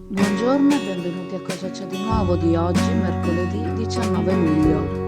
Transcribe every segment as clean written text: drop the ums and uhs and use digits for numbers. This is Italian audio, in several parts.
Buongiorno e benvenuti a Cosa c'è di nuovo di oggi, mercoledì 19 luglio.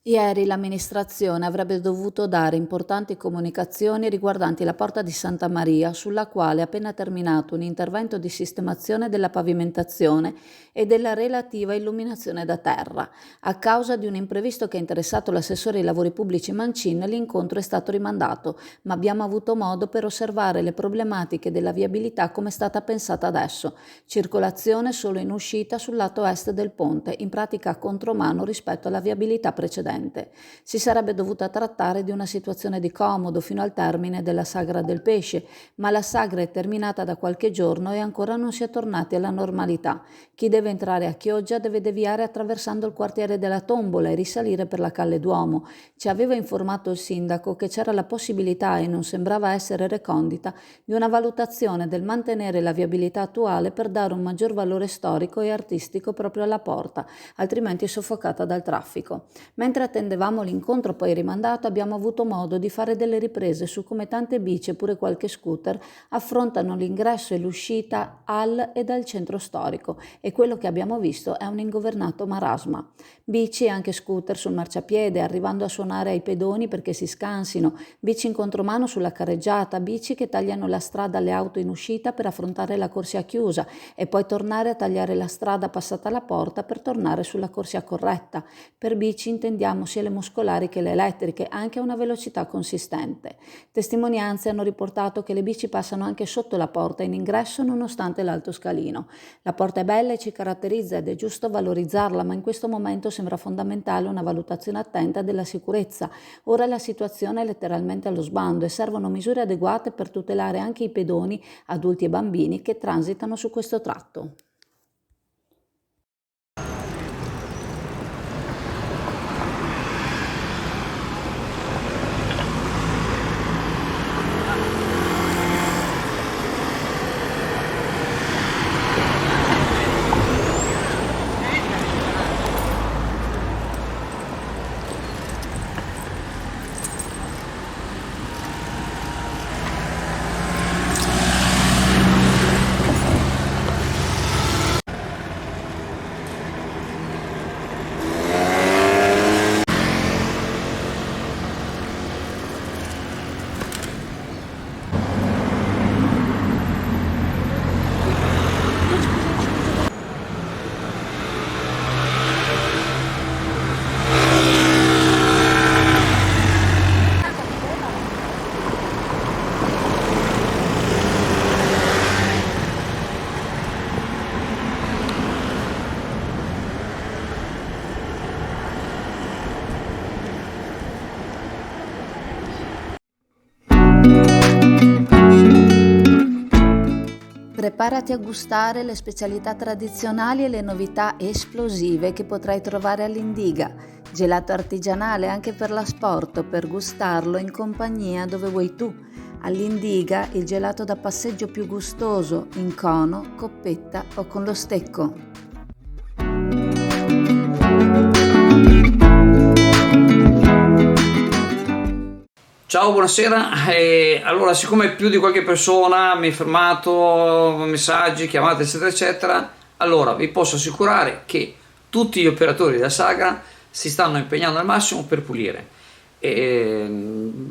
Ieri l'amministrazione avrebbe dovuto dare importanti comunicazioni riguardanti la Porta di Santa Maria, sulla quale è appena terminato un intervento di sistemazione della pavimentazione e della relativa illuminazione da terra. A causa di un imprevisto che ha interessato l'assessore ai lavori pubblici Mancin, l'incontro è stato rimandato, ma abbiamo avuto modo per osservare le problematiche della viabilità come è stata pensata adesso. Circolazione solo in uscita sul lato est del ponte, in pratica a contromano rispetto alla viabilità precedente. Si sarebbe dovuta trattare di una situazione di comodo fino al termine della sagra del pesce, ma la sagra è terminata da qualche giorno e ancora non si è tornati alla normalità. Chi deve entrare a Chioggia deve deviare attraversando il quartiere della Tombola e risalire per la Calle Duomo. Ci aveva informato il sindaco che c'era la possibilità, e non sembrava essere recondita, di una valutazione del mantenere la viabilità attuale per dare un maggior valore storico e artistico proprio alla porta, altrimenti soffocata dal traffico. Mentre attendevamo l'incontro poi rimandato, abbiamo avuto modo di fare delle riprese su come tante bici e pure qualche scooter affrontano l'ingresso e l'uscita al e dal centro storico, e quello che abbiamo visto è un ingovernato marasma. Bici e anche scooter sul marciapiede, arrivando a suonare ai pedoni perché si scansino, bici in contromano sulla carreggiata, bici che tagliano la strada alle auto in uscita per affrontare la corsia chiusa e poi tornare a tagliare la strada passata la porta per tornare sulla corsia corretta. Per bici intendiamo sia le muscolari che le elettriche, anche a una velocità consistente. Testimonianze hanno riportato che le bici passano anche sotto la porta in ingresso nonostante l'alto scalino. La porta è bella e ci caratterizza ed è giusto valorizzarla, ma in questo momento sembra fondamentale una valutazione attenta della sicurezza. Ora la situazione è letteralmente allo sbando e servono misure adeguate per tutelare anche i pedoni, adulti e bambini che transitano su questo tratto. Preparati a gustare le specialità tradizionali e le novità esplosive che potrai trovare all'Indiga. Gelato artigianale anche per l'asporto, per gustarlo in compagnia dove vuoi tu. All'Indiga il gelato da passeggio più gustoso, in cono, coppetta o con lo stecco. Ciao, buonasera. Allora, siccome più di qualche persona mi ha fermato, messaggi, chiamate, eccetera, eccetera, allora vi posso assicurare che tutti gli operatori della Sagra si stanno impegnando al massimo per pulire.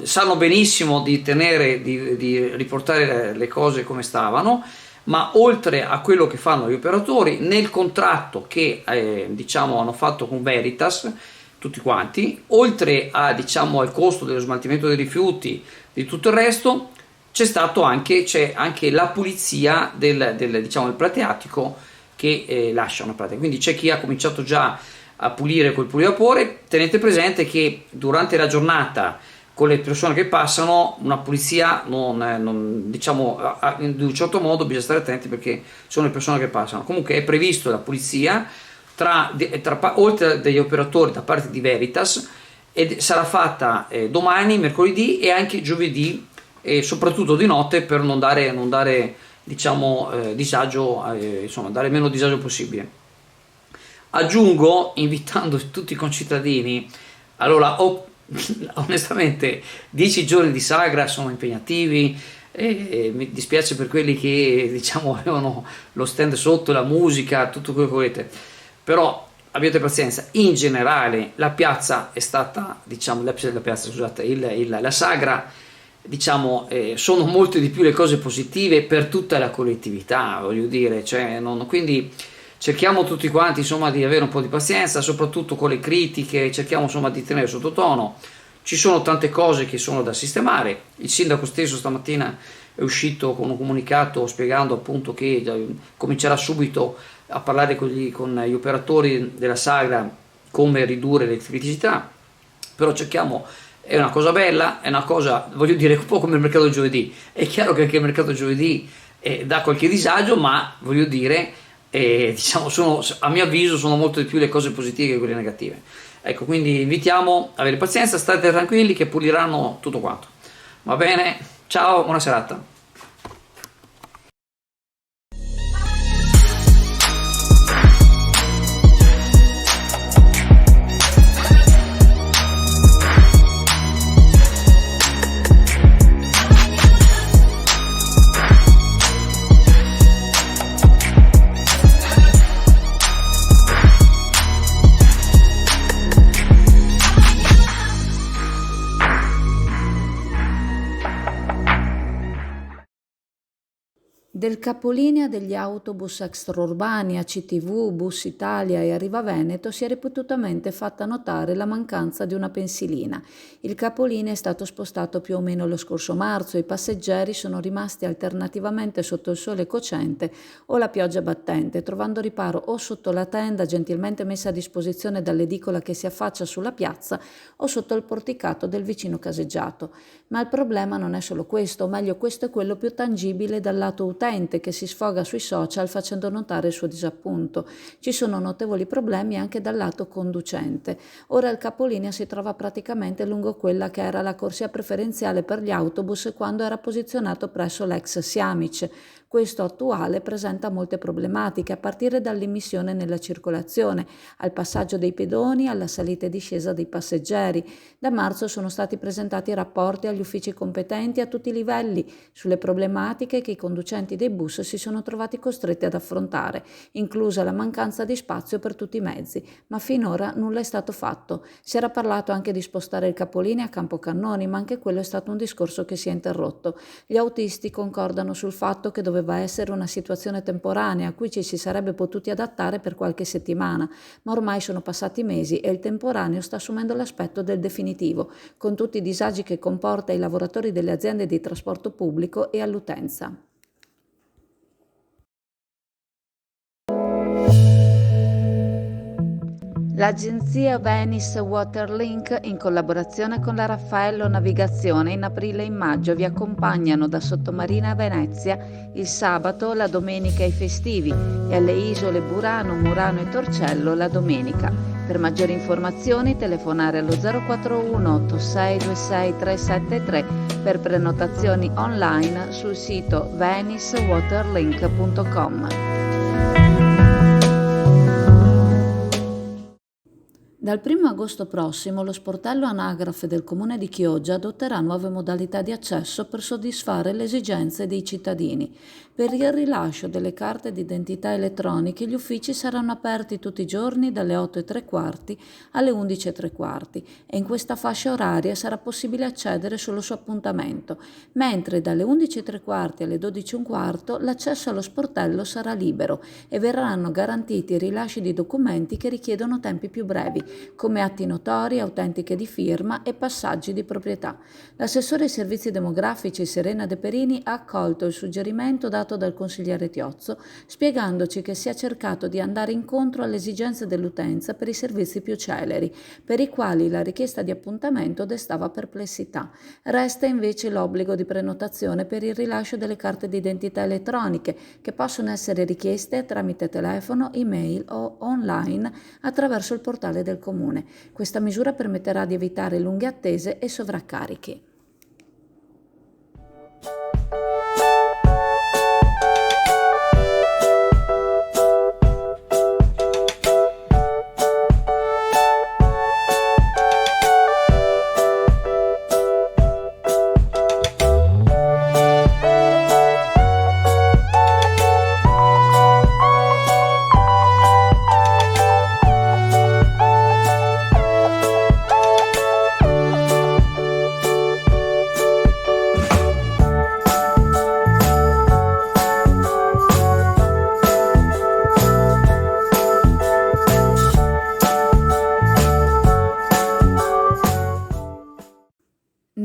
Sanno benissimo di tenere, di riportare le cose come stavano, ma oltre a quello che fanno gli operatori, nel contratto che diciamo hanno fatto con Veritas, tutti quanti, oltre a, diciamo, al costo dello smaltimento dei rifiuti, di tutto il resto, c'è anche la pulizia diciamo, del prateatico che lasciano pratica. Quindi c'è chi ha cominciato già a pulire col pulivapore. Tenete presente che durante la giornata con le persone che passano una pulizia diciamo, in un certo modo bisogna stare attenti perché sono le persone che passano. Comunque è previsto la pulizia oltre degli operatori da parte di Veritas, e sarà fatta domani, mercoledì e anche giovedì, e soprattutto di notte, per non dare diciamo disagio, insomma dare meno disagio possibile. Aggiungo, invitando tutti i concittadini, allora, onestamente, 10 giorni di sagra sono impegnativi, e mi dispiace per quelli che, diciamo, avevano lo stand sotto, la musica, tutto quello che volete, però abbiate pazienza. In generale la piazza è stata, diciamo, la piazza, scusate, la sagra, diciamo, sono molte di più le cose positive per tutta la collettività, voglio dire, cioè, quindi cerchiamo tutti quanti, insomma, di avere un po' di pazienza, soprattutto con le critiche, cerchiamo, insomma, di tenere sottotono. Ci sono tante cose che sono da sistemare. Il sindaco stesso stamattina è uscito con un comunicato spiegando appunto che comincerà subito a parlare con gli operatori della sagra come ridurre le criticità, però cerchiamo, è una cosa bella, è una cosa, voglio dire, un po' come il mercato giovedì. È chiaro che anche il mercato giovedì dà qualche disagio, ma voglio dire, diciamo, a mio avviso sono molto di più le cose positive che quelle negative. Ecco, quindi invitiamo a avere pazienza, state tranquilli che puliranno tutto quanto. Va bene? Ciao, buona serata. Del capolinea degli autobus extraurbani ACTV, Bus Italia e Arriva Veneto si è ripetutamente fatta notare la mancanza di una pensilina. Il capolinea è stato spostato più o meno lo scorso marzo e i passeggeri sono rimasti alternativamente sotto il sole cocente o la pioggia battente, trovando riparo o sotto la tenda gentilmente messa a disposizione dall'edicola che si affaccia sulla piazza o sotto il porticato del vicino caseggiato. Ma il problema non è solo questo, o meglio questo è quello più tangibile dal lato utente, che si sfoga sui social facendo notare il suo disappunto. Ci sono notevoli problemi anche dal lato conducente. Ora il capolinea si trova praticamente lungo quella che era la corsia preferenziale per gli autobus quando era posizionato presso l'ex Siamic. Questo attuale presenta molte problematiche, a partire dall'immissione nella circolazione, al passaggio dei pedoni, alla salita e discesa dei passeggeri. Da marzo sono stati presentati rapporti agli uffici competenti a tutti i livelli sulle problematiche che i conducenti dei bus si sono trovati costretti ad affrontare, inclusa la mancanza di spazio per tutti i mezzi, ma finora nulla è stato fatto. Si era parlato anche di spostare il capolinea a Campocannoni, ma anche quello è stato un discorso che si è interrotto. Gli autisti concordano sul fatto che doveva essere una situazione temporanea a cui ci si sarebbe potuti adattare per qualche settimana, ma ormai sono passati mesi e il temporaneo sta assumendo l'aspetto del definitivo, con tutti i disagi che comporta ai lavoratori delle aziende di trasporto pubblico e all'utenza. L'agenzia Venice Waterlink, in collaborazione con la Raffaello Navigazione, in aprile e in maggio vi accompagnano da Sottomarina a Venezia il sabato, la domenica e i festivi e alle isole Burano, Murano e Torcello la domenica. Per maggiori informazioni telefonare allo 041 8626 373 per prenotazioni online sul sito venicewaterlink.com. Dal 1 agosto prossimo lo sportello anagrafe del Comune di Chioggia adotterà nuove modalità di accesso per soddisfare le esigenze dei cittadini. Per il rilascio delle carte d'identità elettroniche gli uffici saranno aperti tutti i giorni dalle 8:15 alle 11:15 e in questa fascia oraria sarà possibile accedere solo su appuntamento, mentre dalle 11:15 alle 12:15 l'accesso allo sportello sarà libero e verranno garantiti i rilasci di documenti che richiedono tempi più brevi, come atti notori, autentiche di firma e passaggi di proprietà. L'assessore ai servizi demografici Serena De Perini ha accolto il suggerimento dato dal consigliere Tiozzo, spiegandoci che si è cercato di andare incontro alle esigenze dell'utenza per i servizi più celeri, per i quali la richiesta di appuntamento destava perplessità. Resta invece l'obbligo di prenotazione per il rilascio delle carte d'identità elettroniche, che possono essere richieste tramite telefono, email o online attraverso il portale del Comune. Questa misura permetterà di evitare lunghe attese e sovraccarichi.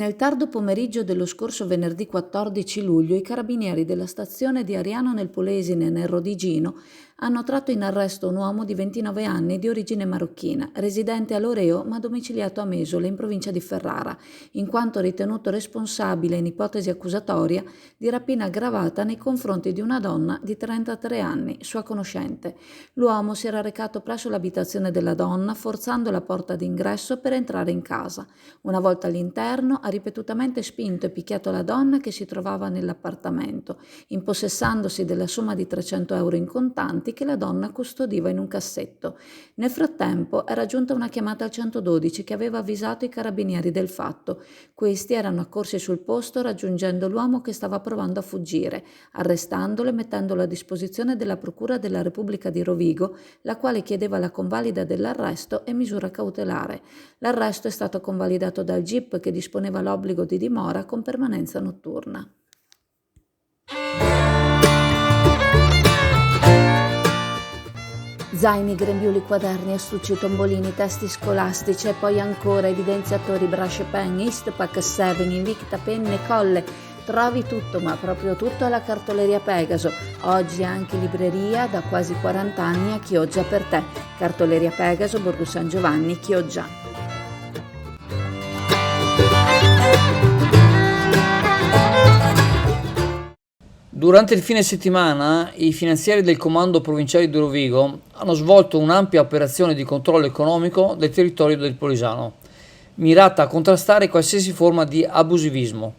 Nel tardo pomeriggio dello scorso venerdì 14 luglio, i carabinieri della stazione di Ariano nel Polesine, nel Rodigino, hanno tratto in arresto un uomo di 29 anni di origine marocchina, residente a Loreo ma domiciliato a Mesole, in provincia di Ferrara, in quanto ritenuto responsabile in ipotesi accusatoria di rapina aggravata nei confronti di una donna di 33 anni, sua conoscente. L'uomo si era recato presso l'abitazione della donna, forzando la porta d'ingresso per entrare in casa. Una volta all'interno, ha ripetutamente spinto e picchiato la donna che si trovava nell'appartamento, impossessandosi della somma di 300 euro in contanti che la donna custodiva in un cassetto. Nel frattempo era giunta una chiamata al 112 che aveva avvisato i carabinieri del fatto. Questi erano accorsi sul posto raggiungendo l'uomo che stava provando a fuggire, arrestandolo e mettendolo a disposizione della Procura della Repubblica di Rovigo, la quale chiedeva la convalida dell'arresto e misura cautelare. L'arresto è stato convalidato dal GIP che disponeva l'obbligo di dimora con permanenza notturna. Zaini, grembiuli, quaderni, astucci, tombolini, testi scolastici e poi ancora evidenziatori, brush pen, Eastpak 7, Invicta, penne, colle. Trovi tutto, ma proprio tutto alla Cartoleria Pegaso. Oggi anche libreria da quasi 40 anni a Chioggia per te. Cartoleria Pegaso, Borgo San Giovanni, Chioggia. Durante il fine settimana i finanzieri del Comando Provinciale di Rovigo hanno svolto un'ampia operazione di controllo economico del territorio del Polesano, mirata a contrastare qualsiasi forma di abusivismo.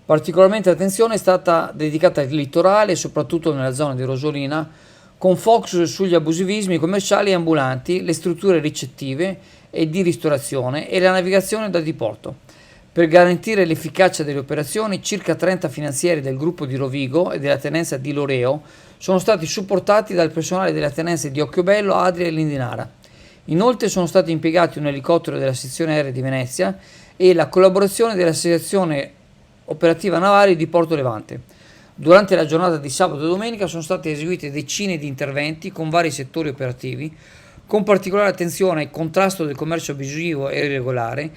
Particolarmente attenzione è stata dedicata al litorale, soprattutto nella zona di Rosolina, con focus sugli abusivismi commerciali e ambulanti, le strutture ricettive e di ristorazione e la navigazione da diporto. Per garantire l'efficacia delle operazioni, circa 30 finanzieri del gruppo di Rovigo e della tenenza di Loreo sono stati supportati dal personale della tenenza di Occhiobello, Adria e Lindinara. Inoltre sono stati impiegati un elicottero della sezione aerea di Venezia e la collaborazione della sezione operativa navale di Porto Levante. Durante la giornata di sabato e domenica sono state eseguite decine di interventi con vari settori operativi, con particolare attenzione al contrasto del commercio abusivo e irregolare,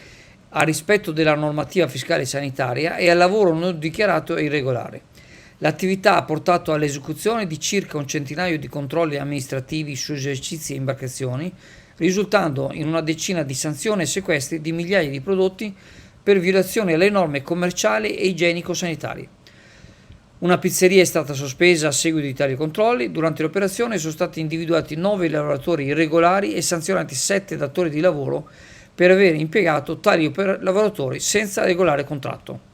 al rispetto della normativa fiscale e sanitaria e al lavoro non dichiarato e irregolare. L'attività ha portato all'esecuzione di circa un centinaio di controlli amministrativi su esercizi e imbarcazioni, risultando in una decina di sanzioni e sequestri di migliaia di prodotti per violazione alle norme commerciali e igienico-sanitarie. Una pizzeria è stata sospesa a seguito di tali controlli. Durante l'operazione sono stati individuati 9 lavoratori irregolari e sanzionati 7 datori di lavoro per aver impiegato tali lavoratori senza regolare contratto.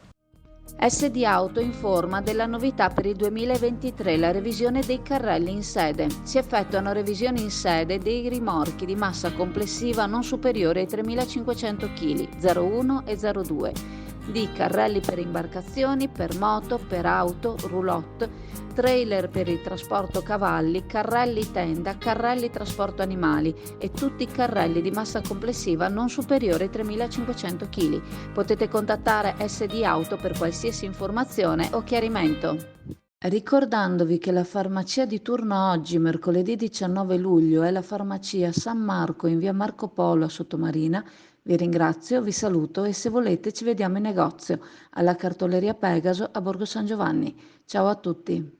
SD Auto informa della novità per il 2023, la revisione dei carrelli in sede. Si effettuano revisioni in sede dei rimorchi di massa complessiva non superiore ai 3.500 kg, 01 e 02, di carrelli per imbarcazioni, per moto, per auto, roulotte, trailer per il trasporto cavalli, carrelli tenda, carrelli trasporto animali e tutti i carrelli di massa complessiva non superiore ai 3.500 kg. Potete contattare SD Auto per qualsiasi informazione o chiarimento. Ricordandovi che la farmacia di turno oggi, mercoledì 19 luglio, è la farmacia San Marco in via Marco Polo a Sottomarina, vi ringrazio, vi saluto e se volete ci vediamo in negozio alla Cartoleria Pegaso a Borgo San Giovanni. Ciao a tutti!